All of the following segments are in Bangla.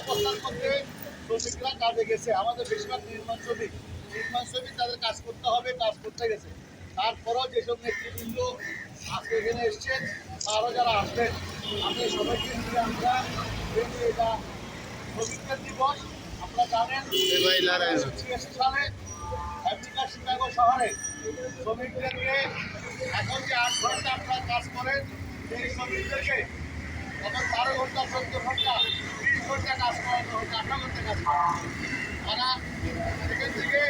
অবস্থান করতে শ্রমিকরা কাজে গেছে। আমাদের বেশিরভাগ নির্মাণ শ্রমিক তাদের কাজ করতে হবে, কাজ করতে গেছে। তারপরেও যেসব নেতৃবৃন্দ আজকে এখানে এসছেন, আরও যারা আসবেন, আমাদের সবাইকে নিয়ে আমরা এটা শ্রমিকদের দিবস। আপনারা জানেন 1986 সালে আমেরিকা শিকাগো শহরে শ্রমিকদেরকে এখন যে 8 ঘন্টা আপনারা কাজ করেন, সেই শ্রমিকদেরকে তখন 12 ঘন্টা, 14 ঘন্টা, 20 ঘন্টা কাজ করানো হতো, 18 ঘন্টা কাজ করা। তারা সেখান থেকে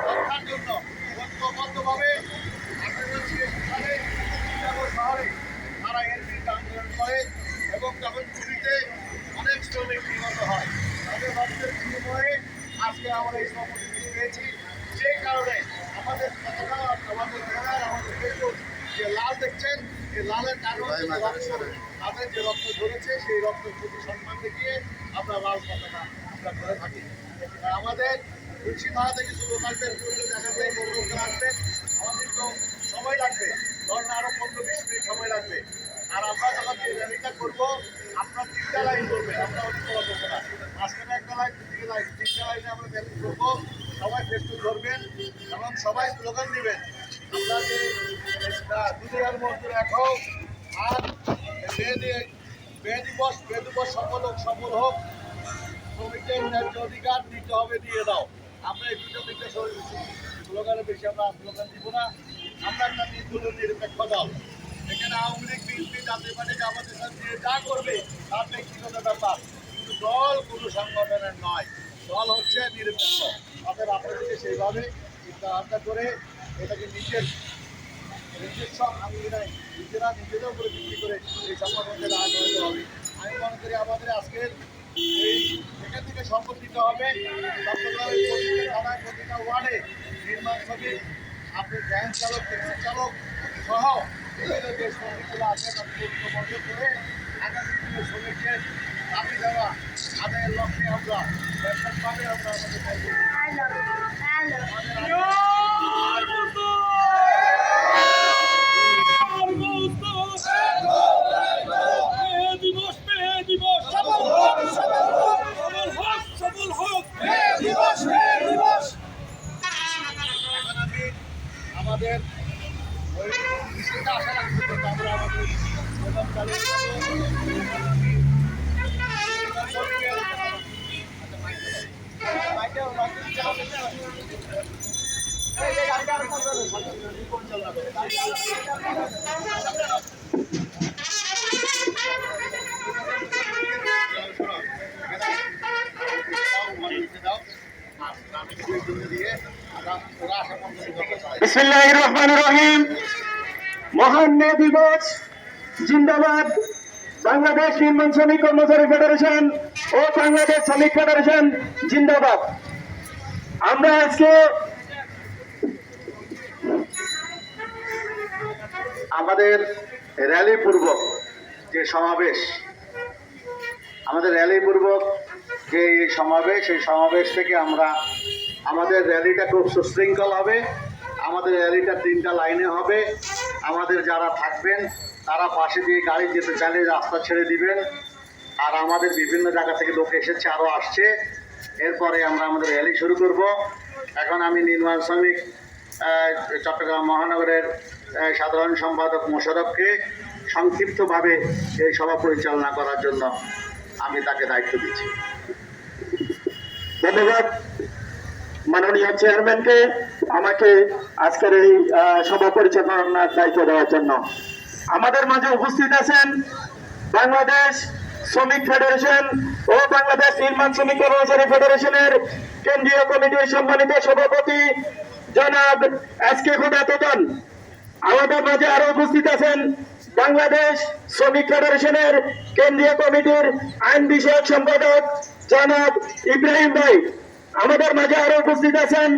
রক্ষার জন্য ঐক্যবদ্ধভাবে 1886 সালে শিকাগো শহরে তারা এর বিরুদ্ধে আন্দোলন করে এবং তখন ছুটিতে অনেক শ্রমিক নিহত হয়। তাদের রক্তের বিনিময়ে আজকে আমরা এই সম্পত্তি পেয়েছি। সেই কারণে আমাদের আমাদের জেলার আমাদের দেশের যে লাল দেখছেন, এই লালের কারণে তাদের যে রক্ত ঝরেছে, সেই রক্তের প্রতি সম্মান দেখিয়ে আমরা লাল পতাকা আমরা করে থাকি। আমাদের কৃষি ধারা থেকে শুরু থাকবেন, দেখা যায় লোকরা আসবেন, আমাদের তো সময় লাগবে, ধরেন আরও 15-20 মিনিট সময় লাগবে। আর আমরা যখন যে র্যালিটা করবো, আপনার 3টা লাইন করবেন, আমরা অনেক বড় করবো না, মাঝখানে একটা লাইন, 2টা লাইন, 3টা লাইনে আমরা র্যালি করবো। সবাই ফেস্টুন ধরবেন এবং সবাই স্লোগান দিবেন, আমরা যে দুনিয়ার মজদুর এক হোক, আর মে দিবস সফল হোক, শ্রমিকদের ন্যায্য অধিকার দিতে হবে, দিয়ে দাও। আমরা এই দুটো স্লোগানের বেশি আমরা স্লোগান দিব না। আমরা একটা নিরপেক্ষ দল, এখানে আওয়ামী লীগ, বিএনপি, জাতীয় পার্টি আমাদের সাথে যা করবে তার ব্যক্তিগত ব্যাপার, কিন্তু দল কোনো সংগঠনের নয়, দল হচ্ছে নিরপেক্ষ। অতএব আপনাদেরকে সেইভাবে চিন্তাভাবনা করে এটাকে নিজস্ব নিজেদের উপরে ভিত্তি করে এই সংগঠনকে দাঁড় করাতে হবে। আমি মনে করি আমাদের আজকের এই এখান থেকে সম্পদ দিতে হবে। চট্টগ্রামের প্রতিটা ওয়ার্ডে নির্মাণ শ্রমিক, আপনার ভ্যান চালক, ট্যাক্সি চালক সহ বিভিন্ন যে শ্রমিকগুলো আছে তাদের ঐক্যবদ্ধ করে আগামী দিনে শ্রমিকদের দাবি দেওয়া আদায়ের লক্ষ্যে আমরা ব্যাপকভাবে আমরা আমাদের ওই বিষয়টা আশা রাখতে হবে। আমরা আমাদের প্রধান পরিচালনা করে বিসমিল্লাহির রহমানির রহিম। মহান মে দিবস জিন্দাবাদ। বাংলাদেশ নির্মাণ শ্রমিক কর্মচারী ফেডারেশন ও বাংলাদেশ শ্রমিক ফেডারেশন জিন্দাবাদ। আমরা আজকে আমাদের র্যালি পূর্বক যে সমাবেশ, এই সমাবেশ থেকে আমরা আমাদের র্যালিটা খুব সুশৃঙ্খল হবে। আমাদের র্যালিটা 3টা লাইনে হবে। আমাদের যারা থাকবেন তারা পাশে দিয়ে গাড়ি যেতে চাইলে রাস্তা ছেড়ে দিবেন। আর আমাদের বিভিন্ন জায়গা থেকে লোক এসেছে, আরও আসছে। এরপরে আমরা আমাদের র্যালি শুরু করব। এখন আমি নির্মাণ শ্রমিক চট্টগ্রাম মহানগরের সাধারণ সম্পাদক মোশাররফকে সংক্ষিপ্তভাবে এই সভা পরিচালনা করার জন্য আমি তাকে দায়িত্ব দিচ্ছি। ধন্যবাদ মাননীয় চেয়ারম্যানকে আমাকে আজকের এই সভা পরিচালনার দায়িত্ব দেওয়ার জন্য। আমাদের মাঝে উপস্থিত আছেন বাংলাদেশ শ্রমিক ফেডারেশন ও বাংলাদেশ নির্মাণ শ্রমিক কর্মচারী ফেডারেশনের কেন্দ্রীয় কমিটির সম্মানিত সভাপতি জনাব এসকে খুদা তোতন। আমাদের মাঝে আরো উপস্থিত আছেন বাংলাদেশ শ্রমিক ফেডারেশনের কেন্দ্রীয় কমিটির আইন বিষয়ক সম্পাদক জনাব ইব্রাহিম ভাই। আমাদের মাঝে আরো উপস্থিত আছেন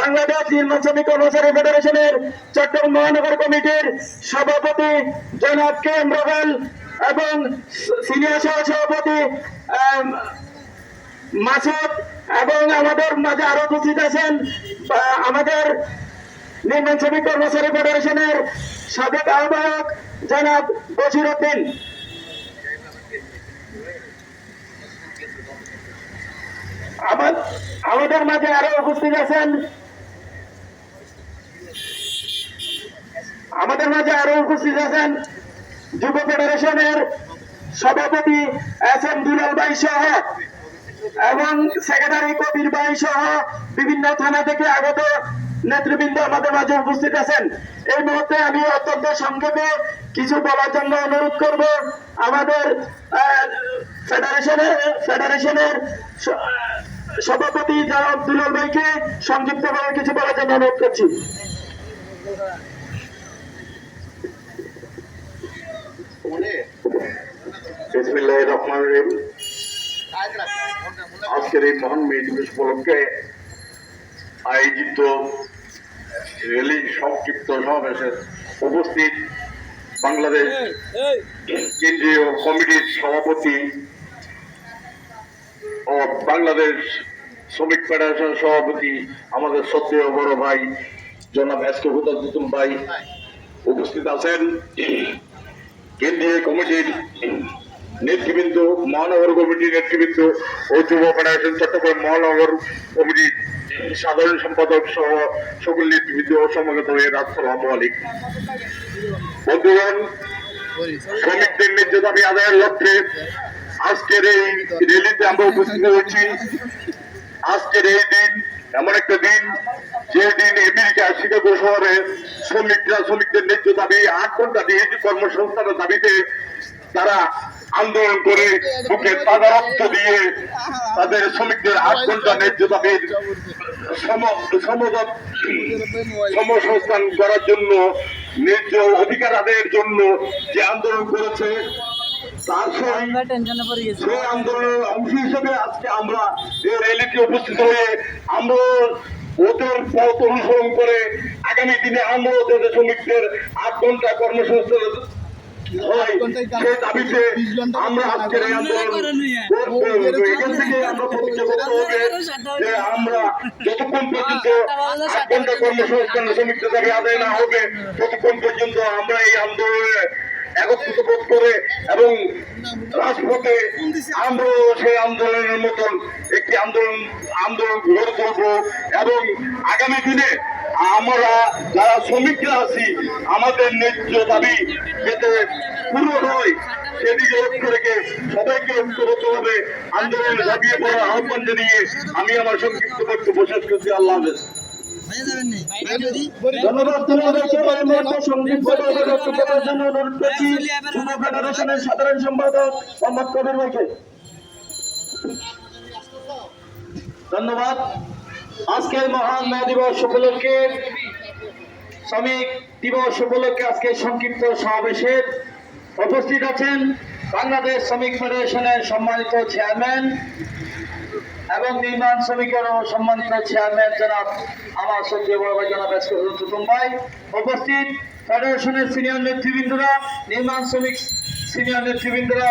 বাংলাদেশ নির্মাণ শ্রমিক কর্মচারী ফেডারেশনের চট্টগ্রাম মহানগর কমিটির সভাপতি জনাব কে এম রবেল এবং সিনিয়র সহসভাপতি মাসুদ, এবং আমাদের মাঝে আরো উপস্থিত আছেন আমাদের নির্মাণ শ্রমিক কর্মচারী ফেডারেশনের সাবেক আহ্বায়ক জনাব বশির উদ্দিন। আমাদের মাঝে আরো উপস্থিত আছেন যুব ফেডারেশনের সভাপতি SM দুলাল ভাই সহ এবং সেক্রেটারি কবির ভাই সহ বিভিন্ন থানা থেকে আগত নেতৃবৃন্দ আমাদের মাঝে উপস্থিত আছেন। এই মুহূর্তে আমি অত্যন্ত সংক্ষেপে কিছু বলার জন্য অনুরোধ করব আমাদের ফেডারেশনের সভাপতি জনাব দুলাল ভাইকে সংক্ষিপ্তভাবে কিছু বলার জন্য অনুরোধ করছি। বিসমিল্লাহির রহমানির রহিম। আজকের এই মহান মে দিবস উপলক্ষে আয়োজিত র্যালি সংক্ষিপ্ত সমাবেশে উপস্থিত বাংলাদেশ কেন্দ্রীয় কমিটির সভাপতি ও বাংলাদেশ শ্রমিক ফেডারেশন সভাপতি আমাদের শ্রদ্ধেয় বড় ভাই জনাব এস কে হুতাজুদ্দিন ভাই উপস্থিত আছেন। কেন্দ্রীয় কমিটির নেতৃবৃন্দ, মহানগর কমিটির নেতৃবৃন্দ ও যুব ফেডারেশন চট্টগ্রাম মহানগর কমিটির সাধারণ সম্পাদক সহ সকল নেতৃবৃন্দ ও সমবেত হয়ে আসসালামু আলাইকুম। বন্ধুগণ, শ্রমিকদের ন্যায্য দাবি আদায়ের লক্ষ্যে আজকের এই র্যালিতে আমরা উপস্থিত হয়েছি। আজকের এই দিন এমন একটা দিন, যে দিন আমেরিকা শিকাগো শহরে শ্রমিকদের ন্যায্য দাবি 8 ঘন্টা দিয়ে কর্মসংস্থানের দাবিতে তারা আন্দোলন করে বুকে তাজা রক্ত দিয়ে তাদের শ্রমিকদের 8 ঘন্টা ন্যায্য দাবির সমসংস্থান করার জন্য, ন্যায্য অধিকার আদায়ের জন্য যে আন্দোলন করেছে, তার সেই আন্দোলনের অংশ হিসেবে আজকে আমরা এই র্যালিতে উপস্থিত হয়ে আমরা ওদের পথ অনুসরণ করে আগামী দিনে আমরা ওদের শ্রমিকদের 8 ঘন্টা কর্মসংস্থান হয় সেই দাবিতে আমরা আজকের এই আন্দোলন এখান থেকে আমরা প্রতিজ্ঞা করতে হবে যে আমরা যতক্ষণ পর্যন্ত 8 ঘন্টা কর্মসংস্থান শ্রমিকদের দাবি আদায় না হবে ততক্ষণ পর্যন্ত আমরা এই আন্দোলনে একত্রিত বোধ করে এবং রাজপথে আমরা সেই আন্দোলনের মতন একটি আন্দোলন গড়ে তুলব এবং আগামী দিনে আমরা যারা শ্রমিকরা আছি আমাদের ন্যায্য দাবি যাতে পূরণ হয় সেদিকে লক্ষ্য রেখে সবাইকে ঐক্যবদ্ধ হবে আন্দোলনে ঝাঁপিয়ে পড়ার আহ্বান জানিয়ে আমি আমার সংক্ষিপ্ত বক্তব্য শেষ করছি। আল্লাহ হাফেজ। ধন্যবাদ। জন্য অনুরোধ করছি যুব ফেডারেশনের সাধারণ সম্পাদক মোহাম্মদ কবির ভাইকে। ধন্যবাদ। আজকের মহান মে দিবস উপলক্ষে, শ্রমিক দিবস উপলক্ষে আজকে সংক্ষিপ্ত সমাবেশে উপস্থিত আছেন বাংলাদেশ শ্রমিক ফেডারেশনের সম্মানিত চেয়ারম্যান এবং নির্মাণ শ্রমিকের সম্মানিত চেয়ারম্যান জনাব আমার শ্রদ্ধেয় বড় ভাই জনাব এস কে হুতাজুদ্দিন ভাই, উপস্থিত ফেডারেশনের সিনিয়র নেতৃবৃন্দরা, নির্মাণ শ্রমিক সিনিয়র নেতৃবৃন্দরা,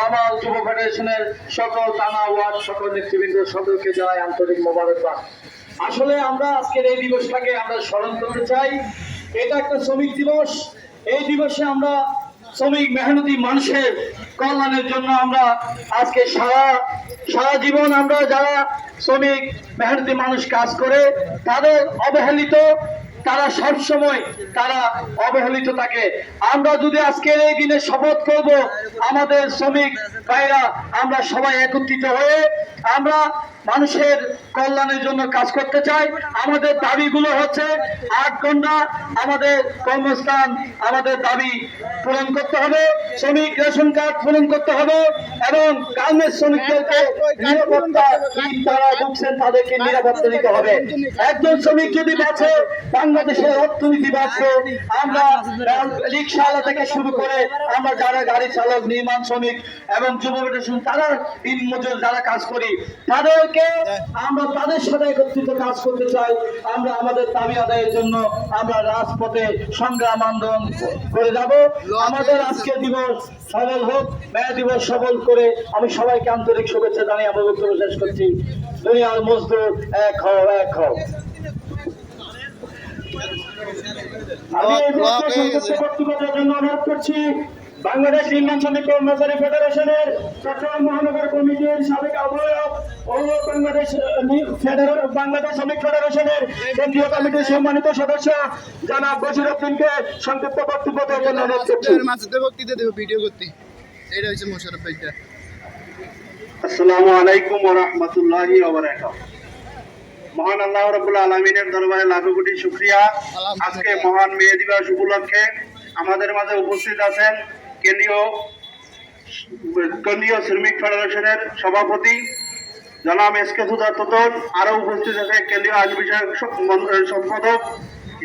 আমার যুব ফেডারেশনের সকল থানা ওয়ার্ড সকল নেতৃবৃন্দ সকলকে জানাই আন্তরিক মোবারকবাদ। আসলে আমরা আজকের এই দিবসটাকে আমরা স্মরণ করতে চাই। এটা একটা শ্রমিক দিবস। এই দিবসে আমরা শ্রমিক মেহনতি মানুষের কল্যাণের জন্য আমরা আজকে সারা জীবন আমরা যারা শ্রমিক মেহনতি মানুষ কাজ করে তাদের অবহেলিত, তারা সবসময় তারা অবহেলিত থাকে। আমরা যদি আজকের এই দিনে শপথ করব আমাদের শ্রমিক ভাইরা আমরা সবাই একত্রিত হয়ে আমরা মানুষের কল্যাণের জন্য কাজ করতে চাই। আমাদের দাবিগুলো হচ্ছে 8 ঘন্টা আমাদের কর্মস্থান, আমাদের দাবি পূরণ করতে হবে, শ্রমিক রেশন কার্ড পূরণ করতে হবে এবং গার্মেন্টস শ্রমিকদেরকে নিরাপত্তা, তারা ঢুকছেন তাদেরকে নিরাপত্তা দিতে হবে। একজন শ্রমিক যদি বাঁচে বাংলাদেশের অর্থনীতি বাঁচবে। আমরা রিক্সাওয়ালা থেকে শুরু করে আমরা যারা গাড়ি চালক, নির্মাণ শ্রমিক এবং যুব ফেডারেশন তারা দিন মজুর যারা কাজ করি তাদেরকে আমরা তাদের সাথে একত্রিত কাজ করতে চাই। আমরা আমাদের দাবি আদায়ের জন্য আমরা রাজপথে সংগ্রাম আন্দোলন করে যাব। আমাদের আজকের দিবস সফল হোক, মে দিবস সফল করে আমি সবাইকে আন্তরিক শুভেচ্ছা জানিয়ে আমার বক্তব্য শেষ করছি। দুনিয়ার মজদুর এক হও, এক হও। আমি এই বক্তব্যের জন্য অনুরোধ করছি বাংলাদেশ নির্মাণ শ্রমিক কর্মচারী ফেডারেশনের চট্টগ্রাম মহানগর কমিটির সাবেক আহ্বায়ক ও বাংলাদেশ শ্রমিক ফেডারেশনের কেন্দ্রীয় কমিটির সম্মানিত সদস্য জনাব বশিরউদ্দিনকে সংক্ষিপ্ত বক্তব্য দেওয়ার জন্য অনুরোধ করছি। মাঝে বক্তৃতা দেবো ভিডিও করতে, এটা হচ্ছে মোশাররফ ভাইটা। আসসালামু আলাইকুম ওয়া রাহমাতুল্লাহি ওয়া বারাকাতুহু। মহান আল্লাহ রাব্বুল আলামিনের দরবারে লাখো কোটি শুকরিয়া। আজকে মহান মে দিবস উপলক্ষে আমাদের মাঝে উপস্থিত আছেন কেন্দ্রীয় শ্রমিক ফেডারেশনের সভাপতি জনাব এসকে সুধা তোতন, আরো উপস্থিত আছে কেন্দ্রীয় আইন বিষয়ক সম্পাদক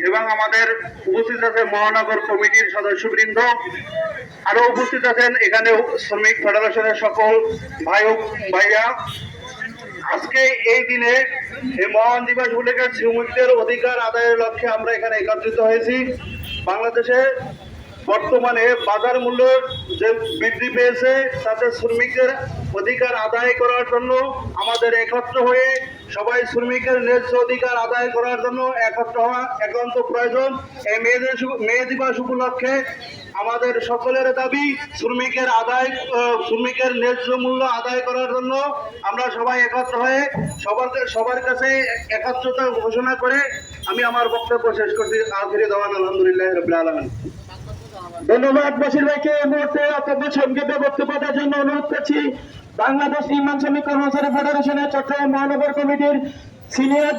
এবং আমাদের উপস্থিত আছে মহানগর কমিটির সদস্যবৃন্দ, আরো উপস্থিত আছেন এখানে শ্রমিক ফেডারেশনের সকল ভাইয়া। আজকে এই দিনে এই মহান দিবস উপলক্ষে শ্রমিকদের অধিকার আদায়ের লক্ষ্যে আমরা এখানে একত্রিত হয়েছি। বাংলাদেশে বর্তমানে বাজার মূল্য যে বৃদ্ধি পেয়েছে তাতে শ্রমিকদের অধিকার আদায় করার জন্য আমাদের একত্র হয়ে সবাই শ্রমিকের ন্যায্য অধিকার আদায় করার জন্য একত্র হওয়া একান্ত প্রয়োজন। এই মে দিবস উপলক্ষে আমাদের সকলের দাবি শ্রমিকের ন্যায্য মূল্য আদায় করার জন্য আমরা সবাই একত্র হয়ে সবার কাছে একত্রতা ঘোষণা করে আমি আমার বক্তব্য শেষ করছি। আখিরি দাওয়ান আলহামদুলিল্লাহ রাব্বিল আলামিন। ধন্যবাদ বশির ভাইকে। এই মুহূর্তে অত্যন্ত সংক্ষেপে বক্তব্য দেওয়ার জন্য অনুরোধ করছি বাংলাদেশ নির্মাণ শ্রমিক কর্মচারী ফেডারেশনের চট্টগ্রাম মহানগর কমিটির সিনিয়র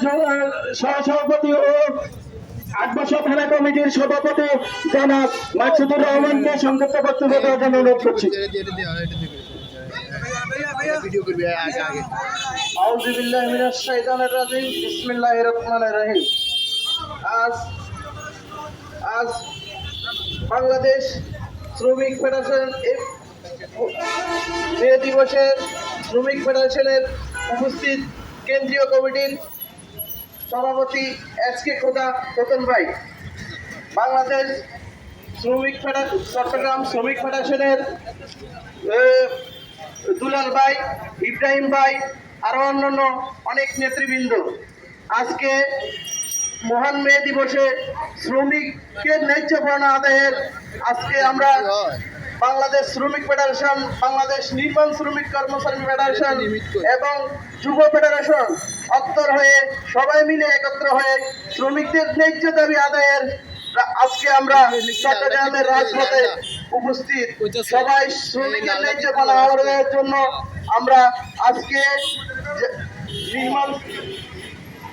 সহসভাপতি ও 8 বছর থানা কমিটির সভাপতি জনাব মাকসুদুর রহমানকে সংক্ষিপ্ত বক্তব্য দেওয়ার জন্য অনুরোধ করছি। ভিডিও করবি আগে আগে। আউযু বিল্লাহি মিনাশ শাইতানির রাজিম। বিসমিল্লাহির রহমানির রহিম। আজ বাংলাদেশ শ্রমিক ফেডারেশন মে দিবসের শ্রমিক ফেডারেশনের উপস্থিত কেন্দ্রীয় কমিটির সভাপতি এসকে খোদা তোতন ভাই, বাংলাদেশ চট্টগ্রাম শ্রমিক ফেডারেশনের দুলাল ভাই, ইব্রাহিম ভাই, আরো অন্যান্য অনেক নেতৃবৃন্দ, আজকে মহান মে দিবসে শ্রমিকের ন্যায্য পাওনা আদায়ের আজকে আমরা বাংলাদেশ শ্রমিক ফেডারেশন, বাংলাদেশ নির্মাণ শ্রমিক কর্মচারী ফেডারেশন এবং যুব ফেডারেশন সবাই মিলে একত্র হয়ে শ্রমিকদের ন্যায্য দাবি আদায়ের আজকে আমরা চট্টগ্রামের রাজপথে উপস্থিত। সবাই শ্রমিকের ন্যায্য পাওনা আদায়ের জন্য আমরা আজকে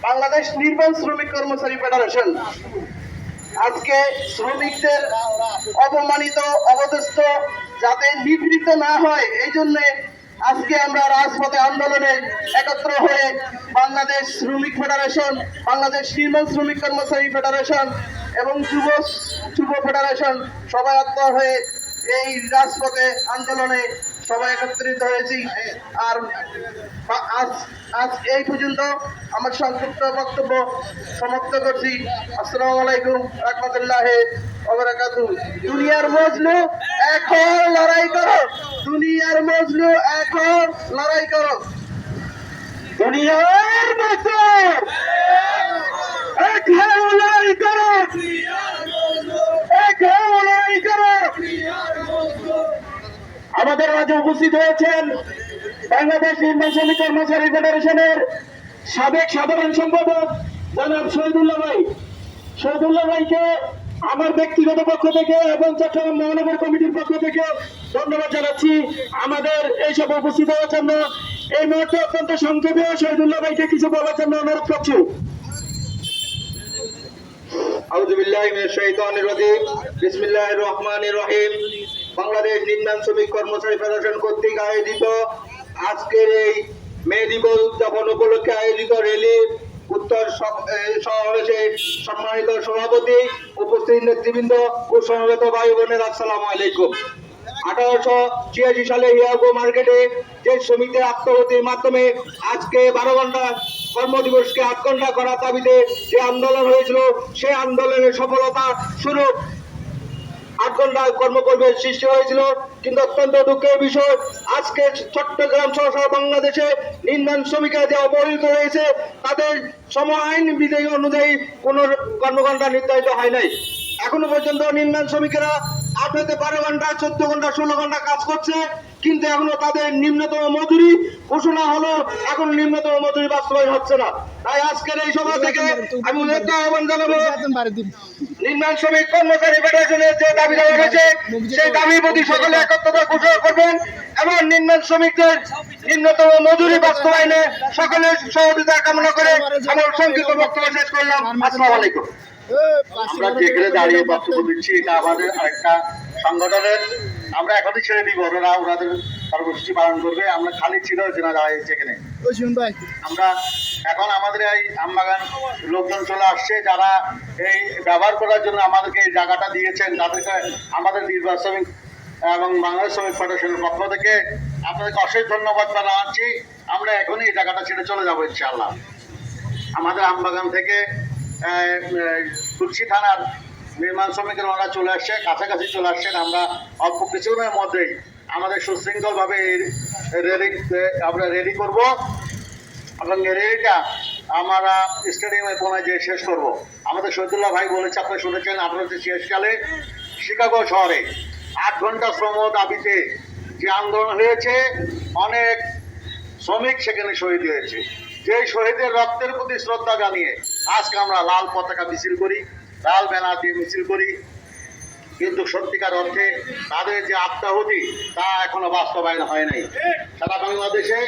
বাংলাদেশ নির্মাণ শ্রমিক কর্মচারী ফেডারেশন আজকে শ্রমিকদের অপমানিত, অবদস্থ যাতে নিপীড়িত না হয় এই জন্য আজকে আমরা রাজপথে আন্দোলনে একত্র হয়ে বাংলাদেশ শ্রমিক ফেডারেশন, বাংলাদেশ নির্মাণ শ্রমিক কর্মচারী ফেডারেশন এবং যুব ফেডারেশন সবাই একত্র হয়ে এই রাজপথে আন্দোলনে সবাই একত্রিত হয়েছি। আর আজ এই পর্যন্ত আমার সংক্ষিপ্ত বক্তব্য সমাপ্ত করছি। আসসালামু আলাইকুম রাহমাতুল্লাহি ওয়া বারাকাতুহু। দুনিয়ার মজলু এখন লড়াই করো, দুনিয়ার মজলু এখন লড়াই করো, দুনিয়ার মজলু এখন লড়াই করো, এখন লড়াই করো। আমাদের মাঝে উপস্থিত হয়েছেন বাংলাদেশ নির্মাণ শ্রমিক কর্মচারী ফেডারেশনের সাবেক সাধারণ সম্পাদক জনাব শহীদুল্লাহ ভাই। শহীদুল্লাহ ভাইকে আমার ব্যক্তিগত পক্ষ থেকে এবং চট্টগ্রাম মহানগর কমিটির পক্ষ থেকে ধন্যবাদ জানাচ্ছি আমাদের এইসব উপস্থিত হওয়ার জন্য। এই মুহূর্তে অত্যন্ত সংক্ষেপে শহীদুল্লাহ ভাইকে কিছু বলার জন্য অনুরোধ করছি। আউযু বিল্লাহি মিনাশ শাইতানির রাজিম। বিসমিল্লাহির রহমানির রহিম। বাংলাদেশ নির্মাণ শ্রমিক কর্মচারী ফেডারেশন কর্তৃক আয়োজিত আজকের এই মে দিবস উদযাপন উপলক্ষে আয়োজিত র্যালি উত্তর সমাবেশে সম্মানিত সভাপতি, উপস্থিত নেতৃবৃন্দ ও সমবেত ভাই বোনের আসসালামু আলাইকুম। 1886 সালে ইয়াগো মার্কেটে যে শ্রমিকদের আত্মহত্যের মাধ্যমে আজকে 12 ঘন্টা কর্মদিবসকে 8 ঘন্টা করার দাবিতে যে আন্দোলন হয়েছিল, সেই আন্দোলনের সফলতা স্বরূপ 8 ঘন্টা কর্মপরিবেশ সৃষ্টি হয়েছিল। কিন্তু অত্যন্ত দুঃখের বিষয়, আজকে চট্টগ্রাম সহ সারা বাংলাদেশে নির্মাণ শ্রমিকরা যে অবহেলিত রয়েছে তাদের শ্রম আইন বিধি অনুযায়ী কোন কর্মঘণ্টা নির্ধারিত হয় নাই। এখনো পর্যন্ত নির্মাণ শ্রমিকেরা 8 থেকে 12 ঘন্টা 14 ঘন্টা 16 ঘন্টা কাজ করছে, কিন্তু এখনো তাদের নিম্নতম মজুরি ঘোষণা হলো, এখন নিম্নতম মজুরি বাস্তবায়ন হচ্ছে না। তাই আজকের এই সভা থেকে আমি উদ্যোক্তা আহ্বান জানাবো, নির্মাণ শ্রমিক কর্মচারী ফেডারেশনের যে দাবি দেওয়া হয়েছে সেই দাবির প্রতি সকলে একত্রতা ঘোষণা করবেন এবং নির্মাণ শ্রমিকদের নিম্নতম মজুরি বাস্তবায়নে সকলের সহযোগিতা কামনা করে আমার সংক্ষিপ্ত বক্তব্য শেষ করলাম। আসসালামু আলাইকুম। আমরা যেখানে দাঁড়িয়ে বক্তব্য দিচ্ছি এটা আমাদের আরেকটা সংগঠনের, আমরা এখনই ছেড়ে দিব, ওরা ওনাদের কর্মসূচি পালন করবে। আমরা খালি ছিল যেনা দাঁড়িয়েছে এখানে। আমরা এখন আমাদের এই আমবাগান লোকজন চলে আসছে, যারা এই ব্যবহার করার জন্য আমাদেরকে এই জায়গাটা দিয়েছেন, তাদেরকে আমাদের নির্বাচন শ্রমিক এবং বাংলাদেশ শ্রমিক ফেডারেশনের পক্ষ থেকে আপনাদেরকে অশেষ ধন্যবাদ জানাচ্ছি। আমরা এখনই এই জায়গাটা ছেড়ে চলে যাবো ইনশাআল্লাহ। আমাদের আমবাগান থেকে তুলসী থানার নির্মাণ শ্রমিকের ওনারা চলে আসছে, কাছাকাছি চলে আসছেন। আমরা অল্প কিছুদিনের মধ্যেই আমাদের সুশৃঙ্খলভাবে এই র্যালি আমরা রেডি করব এবং এই র্যালিটা আমরা স্টেডিয়ামে পৌঁছে যেয়ে শেষ করব। আমাদের শহীদুল্লাহ ভাই বলেছে, আপনি শুনেছেন, 1846 সালে শিকাগো শহরে 8 ঘন্টা শ্রম দাবিতে যে আন্দোলন হয়েছে, অনেক শ্রমিক সেখানে শহীদ হয়েছে। যে শহীদের রক্তের প্রতি শ্রদ্ধা জানিয়ে আজকে আমরা লাল পতাকা মিছিল করি, লাল ব্যানার দিয়ে মিছিল করি, কিন্তু সত্যিকার অর্থে তাদের যে আত্মাহুতি তা এখনো বাস্তবায়ন হয় নাই। সারা বাংলাদেশে